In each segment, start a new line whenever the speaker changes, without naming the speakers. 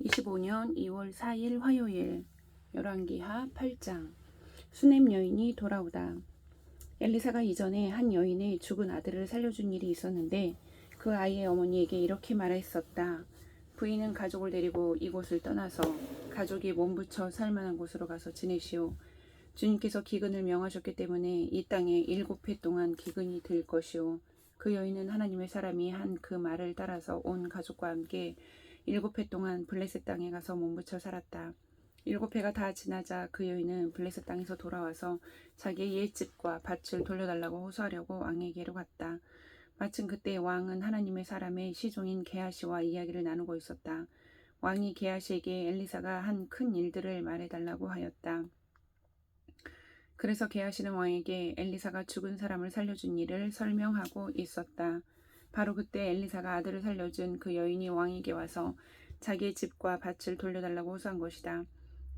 25년 2월 4일 화요일. 열왕기하 8장. 수넴 여인이 돌아오다. 엘리사가 이전에 한 여인의 죽은 아들을 살려준 일이 있었는데 그 아이의 어머니에게 이렇게 말했었다. 부인은 가족을 데리고 이곳을 떠나서 가족이 몸부쳐 살만한 곳으로 가서 지내시오. 주님께서 기근을 명하셨기 때문에 이 땅에 7해 동안 기근이 들 것이오. 그 여인은 하나님의 사람이 한 그 말을 따라서 온 가족과 함께 7해 동안 블레셋 땅에 가서 몸부쳐 살았다. 7해가 다 지나자 그 여인은 블레셋 땅에서 돌아와서 자기의 옛집과 밭을 돌려달라고 호소하려고 왕에게로 갔다. 마침 그때 왕은 하나님의 사람의 시종인 게하시와 이야기를 나누고 있었다. 왕이 게하시에게 엘리사가 한 큰 일들을 말해달라고 하였다. 그래서 게하시는 왕에게 엘리사가 죽은 사람을 살려준 일을 설명하고 있었다. 바로 그때 엘리사가 아들을 살려준 그 여인이 왕에게 와서 자기의 집과 밭을 돌려달라고 호소한 것이다.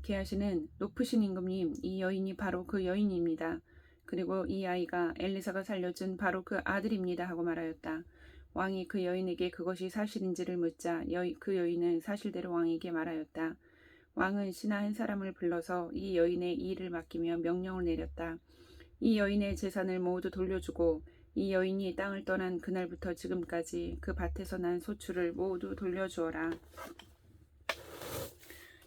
게하시는 높으신 임금님, 이 여인이 바로 그 여인입니다. 그리고 이 아이가 엘리사가 살려준 바로 그 아들입니다 하고 말하였다. 왕이 그 여인에게 그것이 사실인지를 묻자 그 여인은 사실대로 왕에게 말하였다. 왕은 신하 한 사람을 불러서 이 여인의 일을 맡기며 명령을 내렸다. 이 여인의 재산을 모두 돌려주고 이 여인이 땅을 떠난 그날부터 지금까지 그 밭에서 난 소출을 모두 돌려주어라.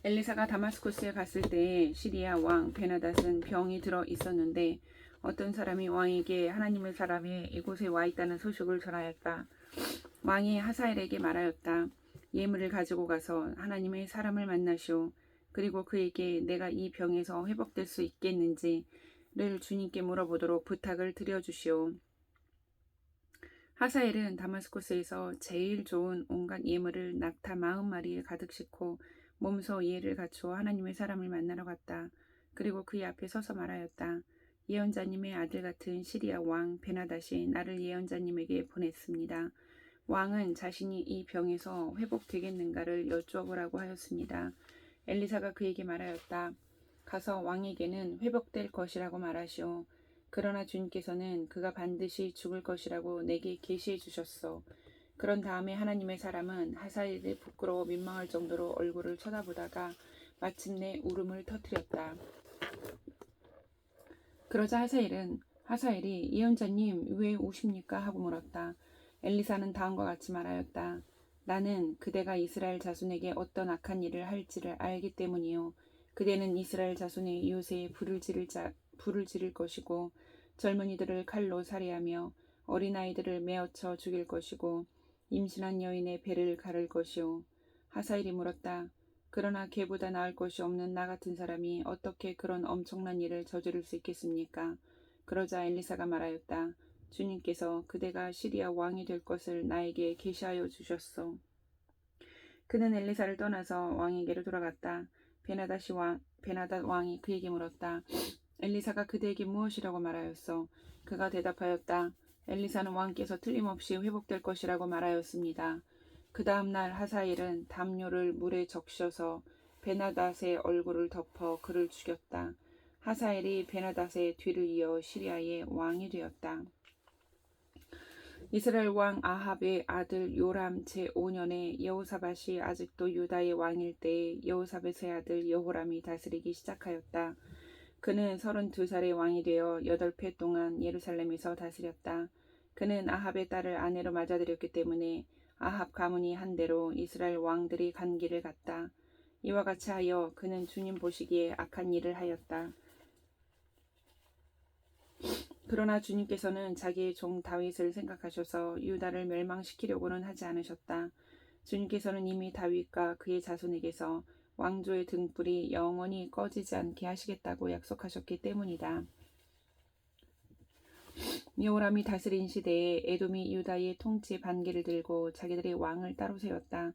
엘리사가 다마스쿠스에 갔을 때 시리아 왕 베나닷은 병이 들어 있었는데 어떤 사람이 왕에게 하나님의 사람이 이곳에 와 있다는 소식을 전하였다. 왕이 하사엘에게 말하였다. 예물을 가지고 가서 하나님의 사람을 만나시오. 그리고 그에게 내가 이 병에서 회복될 수 있겠는지를 주님께 물어보도록 부탁을 드려주시오. 하사엘은 다마스쿠스에서 제일 좋은 온갖 예물을 낙타 40마리에 가득 싣고 몸소 예를 갖추어 하나님의 사람을 만나러 갔다. 그리고 그의 앞에 서서 말하였다. 예언자님의 아들 같은 시리아 왕 베나닷이 나를 예언자님에게 보냈습니다. 왕은 자신이 이 병에서 회복되겠는가를 여쭈어보라고 하였습니다. 엘리사가 그에게 말하였다. 가서 왕에게는 회복될 것이라고 말하시오. 그러나 주님께서는 그가 반드시 죽을 것이라고 내게 계시해 주셨소. 그런 다음에 하나님의 사람은 하사엘이 부끄러워 민망할 정도로 얼굴을 쳐다보다가 마침내 울음을 터뜨렸다. 그러자 하사엘이 예언자님 왜 우십니까? 하고 물었다. 엘리사는 다음과 같이 말하였다. 나는 그대가 이스라엘 자손에게 어떤 악한 일을 할지를 알기 때문이요. 그대는 이스라엘 자손의 요새에 불을 지를 것이고 젊은이들을 칼로 살해하며 어린아이들을 메어쳐 죽일 것이고 임신한 여인의 배를 가를 것이요. 하사엘이 물었다. 그러나 걔보다 나을 것이 없는 나 같은 사람이 어떻게 그런 엄청난 일을 저지를 수 있겠습니까? 그러자 엘리사가 말하였다. 주님께서 그대가 시리아 왕이 될 것을 나에게 계시하여 주셨소. 그는 엘리사를 떠나서 왕에게로 돌아갔다. 베나닷 왕이 그에게 물었다. 엘리사가 그대에게 무엇이라고 말하였소? 그가 대답하였다. 엘리사는 왕께서 틀림없이 회복될 것이라고 말하였습니다. 그 다음 날 하사엘은 담요를 물에 적셔서 베나닷의 얼굴을 덮어 그를 죽였다. 하사엘이 베나닷의 뒤를 이어 시리아의 왕이 되었다. 이스라엘 왕 아합의 아들 요람 제5년에 여호사밧이 아직도 유다의 왕일 때에 여호사밧의 아들 여호람이 다스리기 시작하였다. 그는 32살의 왕이 되어 8해 동안 예루살렘에서 다스렸다. 그는 아합의 딸을 아내로 맞아들였기 때문에 아합 가문이 한 대로 이스라엘 왕들이 간 길을 갔다. 이와 같이 하여 그는 주님 보시기에 악한 일을 하였다. 그러나 주님께서는 자기의 종 다윗을 생각하셔서 유다를 멸망시키려고는 하지 않으셨다. 주님께서는 이미 다윗과 그의 자손에게서 왕조의 등불이 영원히 꺼지지 않게 하시겠다고 약속하셨기 때문이다. 여호람이 다스린 시대에 에돔이 유다의 통치 반기를 들고 자기들의 왕을 따로 세웠다.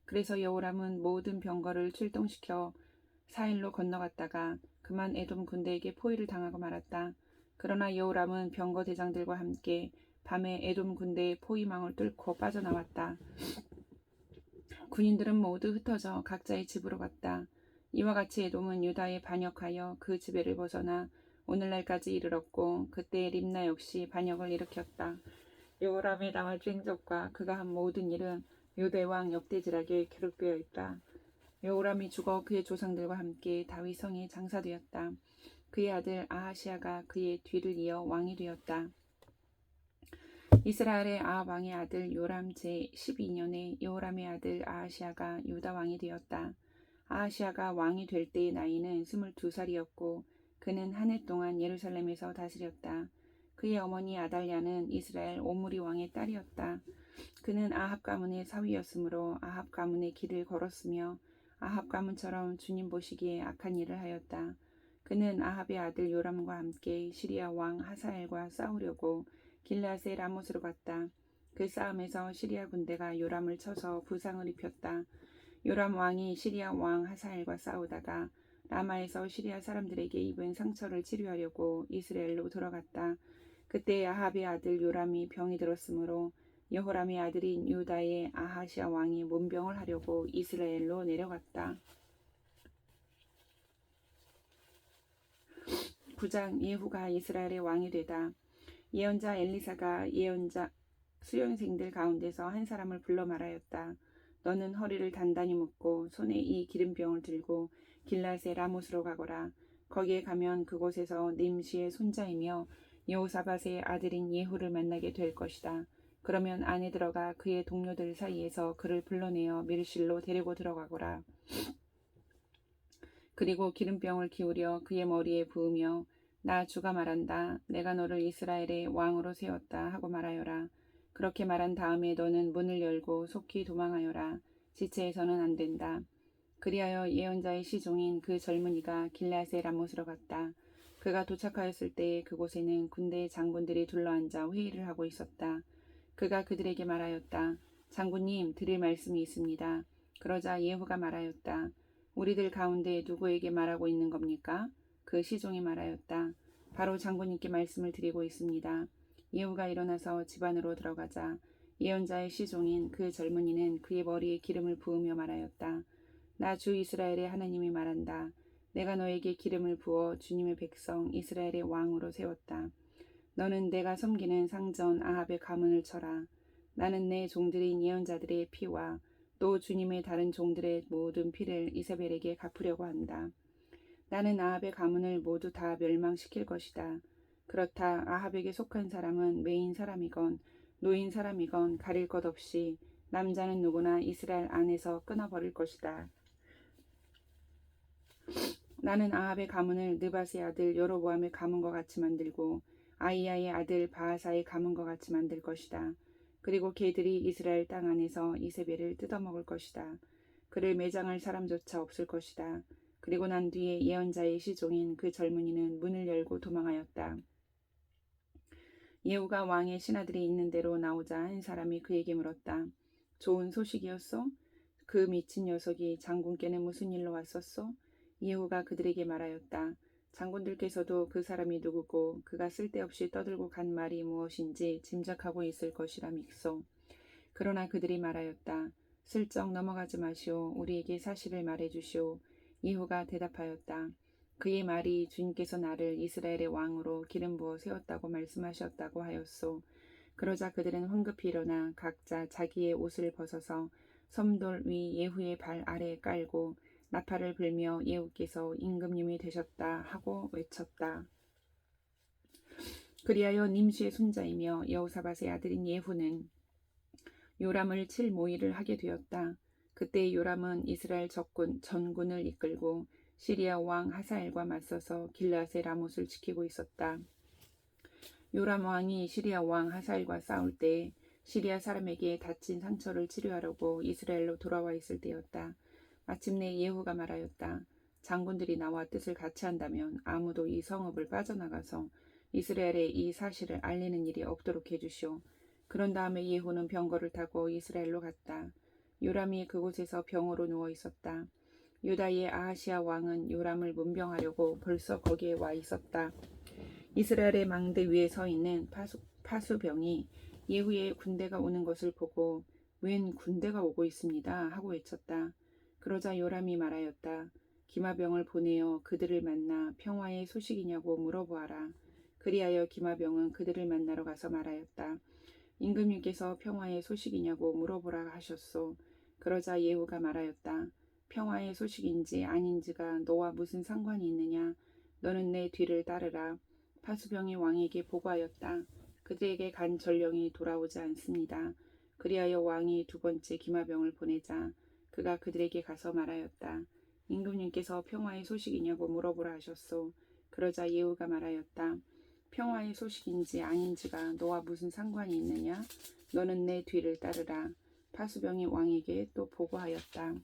그래서 여호람은 모든 병거를 출동시켜 사일로 건너갔다가 그만 에돔 군대에게 포위를 당하고 말았다. 그러나 여호람은 병거 대장들과 함께 밤에 에돔 군대의 포위망을 뚫고 빠져나왔다. 군인들은 모두 흩어져 각자의 집으로 갔다. 이와 같이 에돔은 유다에 반역하여 그 지배를 벗어나 오늘날까지 이르렀고 그때 림나 역시 반역을 일으켰다. 여호람의 나머지 행적과 그가 한 모든 일은 유대 왕 역대지락에 기록되어 있다. 여호람이 죽어 그의 조상들과 함께 다윗 성에 장사되었다. 그의 아들 아하시아가 그의 뒤를 이어 왕이 되었다. 이스라엘의 아합 왕의 아들 요람 제 12년에 여호람의 아들 아하시아가 유다 왕이 되었다. 아하시아가 왕이 될 때의 나이는 22살이었고 그는 한 해 동안 예루살렘에서 다스렸다. 그의 어머니 아달랴는 이스라엘 오므리 왕의 딸이었다. 그는 아합 가문의 사위였으므로 아합 가문의 길을 걸었으며 아합 가문처럼 주님 보시기에 악한 일을 하였다. 그는 아합의 아들 요람과 함께 시리아 왕 하사엘과 싸우려고 길앗의 라못으로 갔다. 그 싸움에서 시리아 군대가 요람을 쳐서 부상을 입혔다. 요람 왕이 시리아 왕 하사엘과 싸우다가 라마에서 시리아 사람들에게 입은 상처를 치료하려고 이스라엘로 돌아갔다. 그때 아합의 아들 요람이 병이 들었으므로 여호람의 아들인 유다의 아하시아 왕이 문병을 하려고 이스라엘로 내려갔다. 9장 예후가 이스라엘의 왕이 되다. 예언자 엘리사가 예언자 수련생들 가운데서 한 사람을 불러 말하였다. 너는 허리를 단단히 묶고 손에 이 기름병을 들고 길앗의 라못으로 가거라. 거기에 가면 그곳에서 nim시의 손자이며 여호사밧의 아들인 예후를 만나게 될 것이다. 그러면 안에 들어가 그의 동료들 사이에서 그를 불러내어 밀실로 데리고 들어가거라. 그리고 기름병을 기울여 그의 머리에 부으며 나 주가 말한다. 내가 너를 이스라엘의 왕으로 세웠다 하고 말하여라. 그렇게 말한 다음에 너는 문을 열고 속히 도망하여라. 지체해서는 안 된다. 그리하여 예언자의 시종인 그 젊은이가 길앗의 라못으로 갔다. 그가 도착하였을 때 그곳에는 군대의 장군들이 둘러앉아 회의를 하고 있었다. 그가 그들에게 말하였다. 장군님, 드릴 말씀이 있습니다. 그러자 예후가 말하였다. 우리들 가운데 누구에게 말하고 있는 겁니까? 그 시종이 말하였다. 바로 장군님께 말씀을 드리고 있습니다. 예후가 일어나서 집 안으로 들어가자 예언자의 시종인 그 젊은이는 그의 머리에 기름을 부으며 말하였다. 나 주 이스라엘의 하나님이 말한다. 내가 너에게 기름을 부어 주님의 백성 이스라엘의 왕으로 세웠다. 너는 내가 섬기는 상전 아합의 가문을 쳐라. 나는 내 종들인 예언자들의 피와 또 주님의 다른 종들의 모든 피를 이세벨에게 갚으려고 한다. 나는 아합의 가문을 모두 다 멸망시킬 것이다. 그렇다 아합에게 속한 사람은 매인 사람이건 노인 사람이건 가릴 것 없이 남자는 누구나 이스라엘 안에서 끊어버릴 것이다. 나는 아합의 가문을 느밧의 아들 여로보암의 가문과 같이 만들고 아이야의 아들 바하사의 가문과 같이 만들 것이다. 그리고 걔들이 이스라엘 땅 안에서 이세벨을 뜯어먹을 것이다. 그를 매장할 사람조차 없을 것이다. 그리고 난 뒤에 예언자의 시종인 그 젊은이는 문을 열고 도망하였다. 예후가 왕의 신하들이 있는 데로 나오자 한 사람이 그에게 물었다. 좋은 소식이었소? 그 미친 녀석이 장군께는 무슨 일로 왔었소? 예후가 그들에게 말하였다. 장군들께서도 그 사람이 누구고 그가 쓸데없이 떠들고 간 말이 무엇인지 짐작하고 있을 것이라 믹소. 그러나 그들이 말하였다. 슬쩍 넘어가지 마시오. 우리에게 사실을 말해주시오. 예후가 대답하였다. 그의 말이 주님께서 나를 이스라엘의 왕으로 기름 부어 세웠다고 말씀하셨다고 하였소. 그러자 그들은 황급히 일어나 각자 자기의 옷을 벗어서 섬돌 위 예후의 발 아래에 깔고 나팔을 불며 예후께서 임금님이 되셨다 하고 외쳤다. 그리하여 nim시의 손자이며 여호사밧의 아들인 예후는 요람을 칠 모의를 하게 되었다. 그때 요람은 이스라엘 전군을 이끌고 시리아 왕 하사엘과 맞서서 길앗의 라못을 지키고 있었다. 요람 왕이 시리아 왕 하사엘과 싸울 때 시리아 사람에게 다친 상처를 치료하려고 이스라엘로 돌아와 있을 때였다. 마침내 예후가 말하였다. 장군들이 나와 뜻을 같이 한다면 아무도 이 성읍을 빠져나가서 이스라엘에 이 사실을 알리는 일이 없도록 해주시오. 그런 다음에 예후는 병거를 타고 이스라엘로 갔다. 요람이 그곳에서 병으로 누워 있었다. 유다의 아하시아 왕은 요람을 문병하려고 벌써 거기에 와 있었다. 이스라엘의 망대 위에 서 있는 파수병이 예후의 군대가 오는 것을 보고 웬 군대가 오고 있습니다 하고 외쳤다. 그러자 요람이 말하였다. 기마병을 보내어 그들을 만나 평화의 소식이냐고 물어보아라. 그리하여 기마병은 그들을 만나러 가서 말하였다. 임금님께서 평화의 소식이냐고 물어보라 하셨소. 그러자 예후가 말하였다. 평화의 소식인지 아닌지가 너와 무슨 상관이 있느냐? 너는 내 뒤를 따르라. 파수병이 왕에게 보고하였다. 그들에게 간 전령이 돌아오지 않습니다. 그리하여 왕이 두 번째 기마병을 보내자 그가 그들에게 가서 말하였다. 임금님께서 평화의 소식이냐고 물어보라 하셨소. 그러자 예후가 말하였다. 평화의 소식인지 아닌지가 너와 무슨 상관이 있느냐? 너는 내 뒤를 따르라. 파수병이 왕에게 또 보고하였다.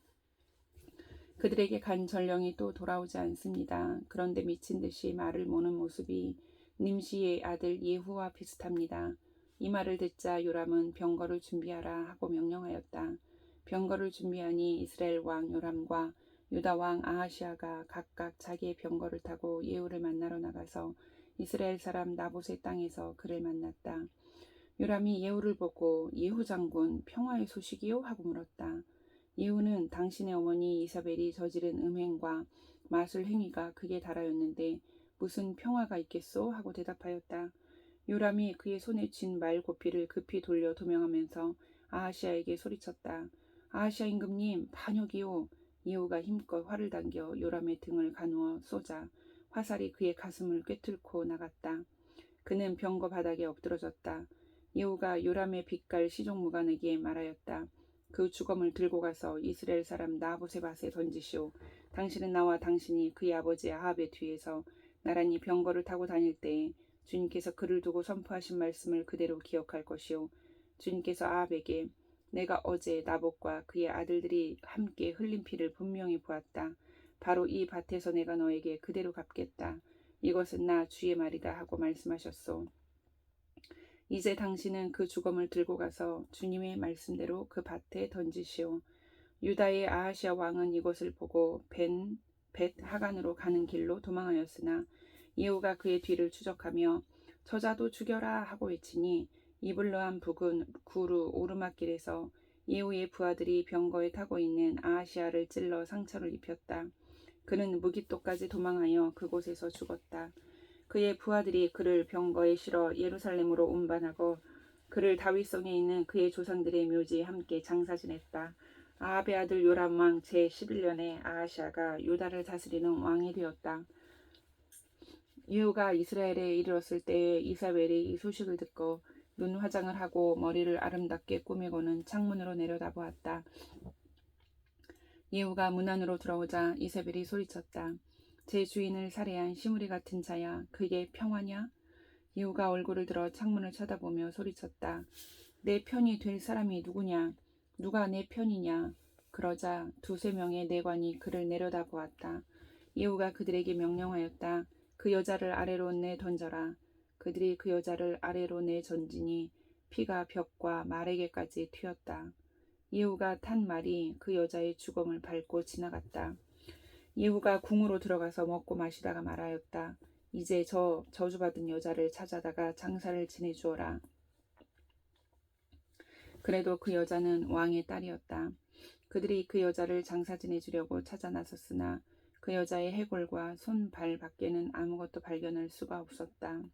그들에게 간 전령이 또 돌아오지 않습니다. 그런데 미친 듯이 말을 모는 모습이 님시의 아들 예후와 비슷합니다. 이 말을 듣자 요람은 병거를 준비하라 하고 명령하였다. 병거를 준비하니 이스라엘 왕 요람과 유다 왕 아하시아가 각각 자기의 병거를 타고 예후를 만나러 나가서 이스라엘 사람 나봇의 땅에서 그를 만났다. 요람이 예후를 보고 예후 장군 평화의 소식이요? 하고 물었다. 예후는 당신의 어머니 이사벨이 저지른 음행과 마술 행위가 극에 달하였는데 무슨 평화가 있겠소? 하고 대답하였다. 요람이 그의 손에 쥔 말고피를 급히 돌려 도명하면서 아하시아에게 소리쳤다. 아하시아 임금님 반역이요. 예후가 힘껏 활을 당겨 요람의 등을 가누어 쏘자 화살이 그의 가슴을 꿰뚫고 나갔다. 그는 병거 바닥에 엎드러졌다. 예후가 요람의 빛깔 시종무관에게 말하였다. 그 주검을 들고 가서 이스라엘 사람 나봇의 밭에 던지시오. 당신은 나와 당신이 그의 아버지 아합의 뒤에서 나란히 병거를 타고 다닐 때에 주님께서 그를 두고 선포하신 말씀을 그대로 기억할 것이오. 주님께서 아합에게 내가 어제 나봇과 그의 아들들이 함께 흘린 피를 분명히 보았다. 바로 이 밭에서 내가 너에게 그대로 갚겠다. 이것은 나 주의 말이다 하고 말씀하셨소. 이제 당신은 그 주검을 들고 가서 주님의 말씀대로 그 밭에 던지시오. 유다의 아하시아 왕은 이것을 보고 벳 하간으로 가는 길로 도망하였으나 예후가 그의 뒤를 추적하며 저자도 죽여라 하고 외치니 이블르한 북은 구루 오르막길에서 예후의 부하들이 병거에 타고 있는 아하시아를 찔러 상처를 입혔다. 그는 무깃도까지 도망하여 그곳에서 죽었다. 그의 부하들이 그를 병거에 실어 예루살렘으로 운반하고 그를 다윗성에 있는 그의 조상들의 묘지에 함께 장사 지냈다. 아합의 아들 요람 왕 제11년에 아하시아가 유다를 다스리는 왕이 되었다. 예후가 이스라엘에 이르렀을 때에 이사벨이 이 소식을 듣고 눈 화장을 하고 머리를 아름답게 꾸미고는 창문으로 내려다보았다. 예후가 문 안으로 들어오자 이사벨이 소리쳤다. 제 주인을 살해한 시무리 같은 자야, 그게 평화냐? 예후가 얼굴을 들어 창문을 쳐다보며 소리쳤다. 내 편이 될 사람이 누구냐? 누가 내 편이냐? 그러자 두세 명의 내관이 그를 내려다보았다. 예후가 그들에게 명령하였다. 그 여자를 아래로 내 던져라. 그들이 그 여자를 아래로 내 던지니 피가 벽과 말에게까지 튀었다. 예후가 탄 말이 그 여자의 주검을 밟고 지나갔다. 예후가 궁으로 들어가서 먹고 마시다가 말하였다. 이제 저 저주받은 여자를 찾아다가 장사를 지내주어라. 그래도 그 여자는 왕의 딸이었다. 그들이 그 여자를 장사 지내주려고 찾아 나섰으나 그 여자의 해골과 손, 발 밖에는 아무것도 발견할 수가 없었다.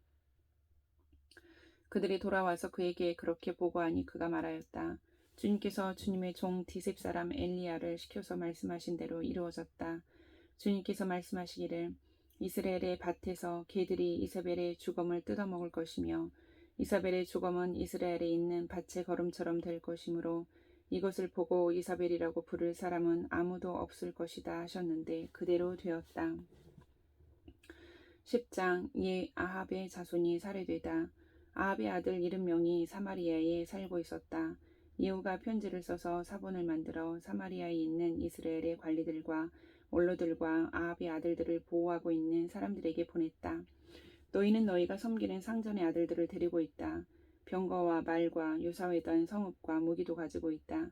그들이 돌아와서 그에게 그렇게 보고하니 그가 말하였다. 주님께서 주님의 종 디셉 사람 엘리야를 시켜서 말씀하신 대로 이루어졌다. 주님께서 말씀하시기를 이스라엘의 밭에서 개들이 이사벨의 주검을 뜯어먹을 것이며 이사벨의 주검은 이스라엘에 있는 밭의 거름처럼 될 것이므로 이것을 보고 이사벨이라고 부를 사람은 아무도 없을 것이다 하셨는데 그대로 되었다. 10장 아합의 자손이 살해되다. 아합의 아들 70명이 사마리아에 살고 있었다. 예후가 편지를 써서 사본을 만들어 사마리아에 있는 이스라엘의 관리들과 원로들과 아합의 아들들을 보호하고 있는 사람들에게 보냈다. 너희는 너희가 섬기는 상전의 아들들을 데리고 있다. 병거와 말과 유사회단 성읍과 무기도 가지고 있다.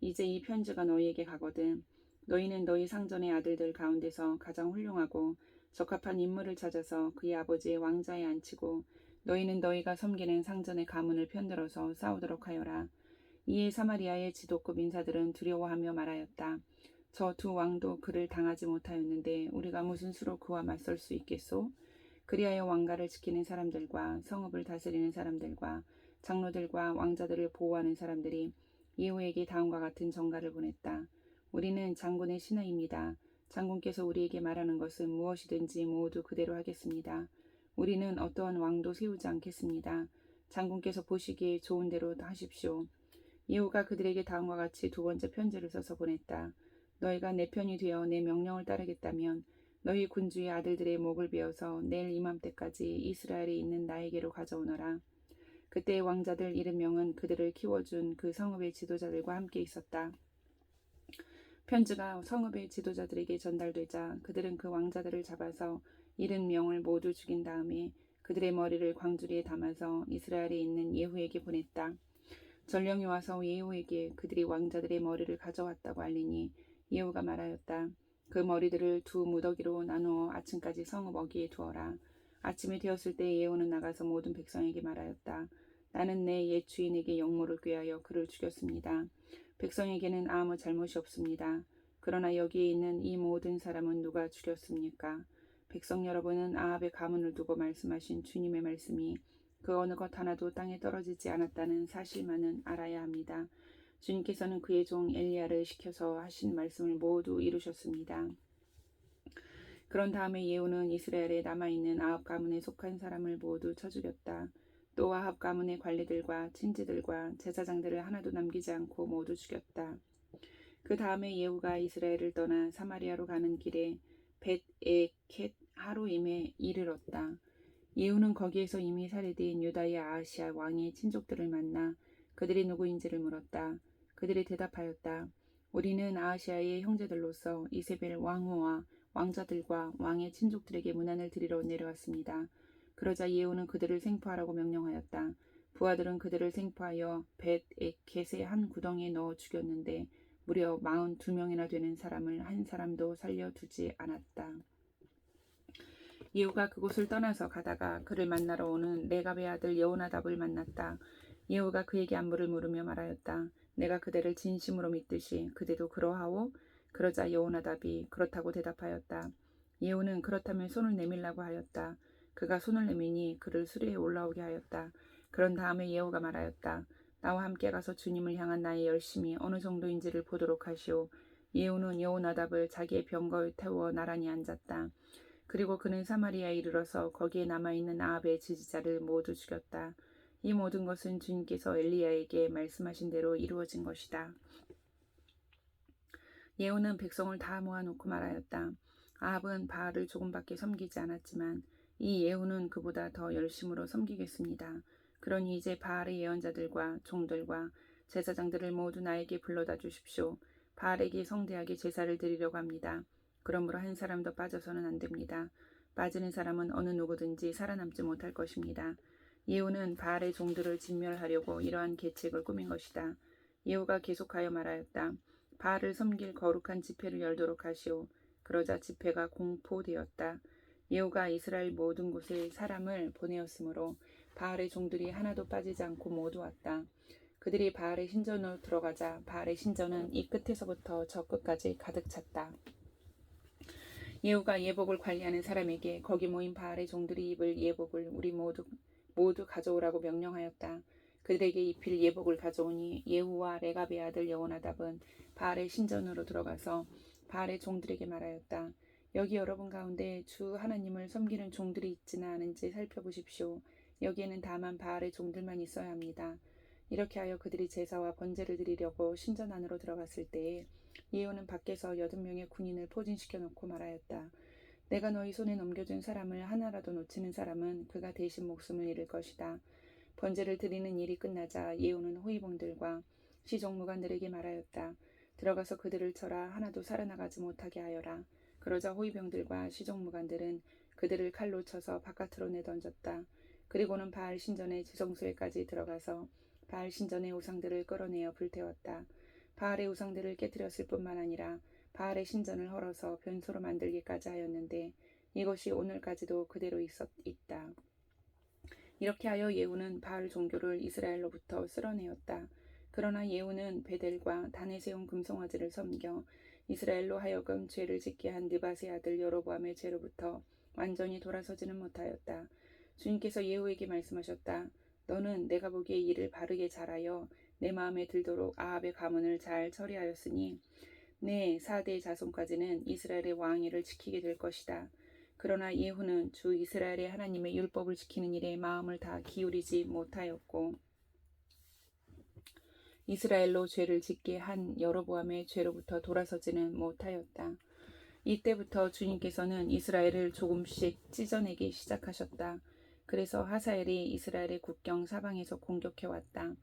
이제 이 편지가 너희에게 가거든. 너희는 너희 상전의 아들들 가운데서 가장 훌륭하고 적합한 인물을 찾아서 그의 아버지의 왕자에 앉히고 너희는 너희가 섬기는 상전의 가문을 편들어서 싸우도록 하여라. 이에 사마리아의 지도급 인사들은 두려워하며 말하였다. 저 두 왕도 그를 당하지 못하였는데 우리가 무슨 수로 그와 맞설 수 있겠소? 그리하여 왕가를 지키는 사람들과 성읍을 다스리는 사람들과 장로들과 왕자들을 보호하는 사람들이 예후에게 다음과 같은 전가를 보냈다. 우리는 장군의 신하입니다. 장군께서 우리에게 말하는 것은 무엇이든지 모두 그대로 하겠습니다. 우리는 어떠한 왕도 세우지 않겠습니다. 장군께서 보시기에 좋은 대로 하십시오. 예후가 그들에게 다음과 같이 두 번째 편지를 써서 보냈다. 너희가 내 편이 되어 내 명령을 따르겠다면 너희 군주의 아들들의 목을 베어서 내일 이맘때까지 이스라엘에 있는 나에게로 가져오너라. 그때의 왕자들 70명은 그들을 키워준 그 성읍의 지도자들과 함께 있었다. 편지가 성읍의 지도자들에게 전달되자 그들은 그 왕자들을 잡아서 70명을 모두 죽인 다음에 그들의 머리를 광주리에 담아서 이스라엘에 있는 예후에게 보냈다. 전령이 와서 예후에게 그들이 왕자들의 머리를 가져왔다고 알리니 예후가 말하였다. 그 머리들을 두 무더기로 나누어 아침까지 성읍 어귀에 두어라. 아침이 되었을 때 예후는 나가서 모든 백성에게 말하였다. 나는 내 옛 주인에게 영모를 꾀하여 그를 죽였습니다. 백성에게는 아무 잘못이 없습니다. 그러나 여기에 있는 이 모든 사람은 누가 죽였습니까? 백성 여러분은 아합의 가문을 두고 말씀하신 주님의 말씀이 그 어느 것 하나도 땅에 떨어지지 않았다는 사실만은 알아야 합니다. 주님께서는 그의 종 엘리야를 시켜서 하신 말씀을 모두 이루셨습니다. 그런 다음에 예후는 이스라엘에 남아있는 아합 가문에 속한 사람을 모두 쳐 죽였다. 또 아합 가문의 관리들과 친지들과 제사장들을 하나도 남기지 않고 모두 죽였다. 그 다음에 예후가 이스라엘을 떠나 사마리아로 가는 길에 벳에켓 하루임에 이르렀다. 예후는 거기에서 이미 살해된 유다의 아하시아 왕의 친족들을 만나 그들이 누구인지를 물었다. 그들이 대답하였다. 우리는 아하시아의 형제들로서 이세벨 왕후와 왕자들과 왕의 친족들에게 문안을 드리러 내려왔습니다. 그러자 예후는 그들을 생포하라고 명령하였다. 부하들은 그들을 생포하여 벳에켓의 한 구덩이에 넣어 죽였는데 무려 42명이나 되는 사람을 한 사람도 살려두지 않았다. 예후가 그곳을 떠나서 가다가 그를 만나러 오는 레갑의 아들 여호나답을 만났다. 예후가 그에게 안부를 물으며 말하였다. 내가 그대를 진심으로 믿듯이 그대도 그러하오? 그러자 여호나답이 그렇다고 대답하였다. 예후는 그렇다면 손을 내밀라고 하였다. 그가 손을 내미니 그를 수리에 올라오게 하였다. 그런 다음에 예후가 말하였다. 나와 함께 가서 주님을 향한 나의 열심이 어느 정도인지를 보도록 하시오. 예후는 여호나답을 자기의 병거에 태워 나란히 앉았다. 그리고 그는 사마리아에 이르러서 거기에 남아있는 아합의 지지자를 모두 죽였다. 이 모든 것은 주님께서 엘리야에게 말씀하신 대로 이루어진 것이다. 예후는 백성을 다 모아놓고 말하였다. 아합은 바알을 조금밖에 섬기지 않았지만 이 예후는 그보다 더 열심으로 섬기겠습니다. 그러니 이제 바알의 예언자들과 종들과 제사장들을 모두 나에게 불러다 주십시오. 바알에게 성대하게 제사를 드리려고 합니다. 그러므로 한 사람도 빠져서는 안 됩니다. 빠지는 사람은 어느 누구든지 살아남지 못할 것입니다. 예후는 바알의 종들을 진멸하려고 이러한 계책을 꾸민 것이다. 예후가 계속하여 말하였다. 바알을 섬길 거룩한 집회를 열도록 하시오. 그러자 집회가 공포되었다. 예후가 이스라엘 모든 곳에 사람을 보내었으므로 바알의 종들이 하나도 빠지지 않고 모두 왔다. 그들이 바알의 신전으로 들어가자 바알의 신전은 이 끝에서부터 저 끝까지 가득 찼다. 예후가 예복을 관리하는 사람에게 거기 모인 바알의 종들이 입을 예복을 우리 모두 가져오라고 명령하였다. 그들에게 입힐 예복을 가져오니 예후와 레갑의 아들 여호나답은 바알의 신전으로 들어가서 바알의 종들에게 말하였다. 여기 여러분 가운데 주 하나님을 섬기는 종들이 있지는 않은지 살펴보십시오. 여기에는 다만 바알의 종들만 있어야 합니다. 이렇게 하여 그들이 제사와 번제를 드리려고 신전 안으로 들어갔을 때에 예후는 밖에서 80명의 군인을 포진시켜 놓고 말하였다. 내가 너희 손에 넘겨준 사람을 하나라도 놓치는 사람은 그가 대신 목숨을 잃을 것이다. 번제를 드리는 일이 끝나자 예후는 호위병들과 시종무관들에게 말하였다. 들어가서 그들을 쳐라. 하나도 살아나가지 못하게 하여라. 그러자 호위병들과 시종무관들은 그들을 칼로 쳐서 바깥으로 내던졌다. 그리고는 바알 신전의 지성소에까지 들어가서 바알 신전의 우상들을 끌어내어 불태웠다. 바알의 우상들을 깨뜨렸을 뿐만 아니라 바알의 신전을 헐어서 변소로 만들기까지 하였는데 이것이 오늘까지도 그대로 있다. 이렇게 하여 예후는 바알 종교를 이스라엘로부터 쓸어내었다. 그러나 예후는 베델과 단에 세운 금송아지를 섬겨 이스라엘로 하여금 죄를 짓게 한 느밧의 아들 여로보암의 죄로부터 완전히 돌아서지는 못하였다. 주님께서 예후에게 말씀하셨다. 너는 내가 보기에 일을 바르게 잘하여 내 마음에 들도록 아합의 가문을 잘 처리하였으니 내 4대 자손까지는 이스라엘의 왕위를 지키게 될 것이다. 그러나 예후는 주 이스라엘의 하나님의 율법을 지키는 일에 마음을 다 기울이지 못하였고 이스라엘로 죄를 짓게 한 여로보암의 죄로부터 돌아서지는 못하였다. 이때부터 주님께서는 이스라엘을 조금씩 찢어내기 시작하셨다. 그래서 하사엘이 이스라엘의 국경 사방에서 공격해왔다.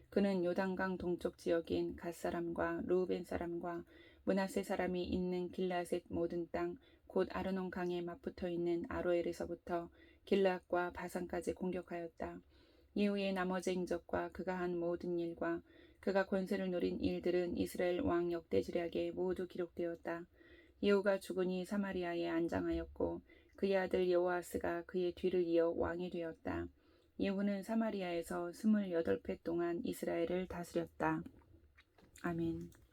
그는 요단강 동쪽 지역인 갓 사람과 루벤 사람과 므낫세 사람이 있는 길르앗의 모든 땅, 곧 아르논 강에 맞붙어 있는 아로엘에서부터 길르앗과 바산까지 공격하였다. 예후의 나머지 행적과 그가 한 모든 일과 그가 권세를 누린 일들은 이스라엘 왕 역대지략에 모두 기록되었다. 예후가 죽으니 사마리아에 안장하였고 그의 아들 여호아스가 그의 뒤를 이어 왕이 되었다. 예후는 사마리아에서 28회 동안 이스라엘을 다스렸다. 아멘.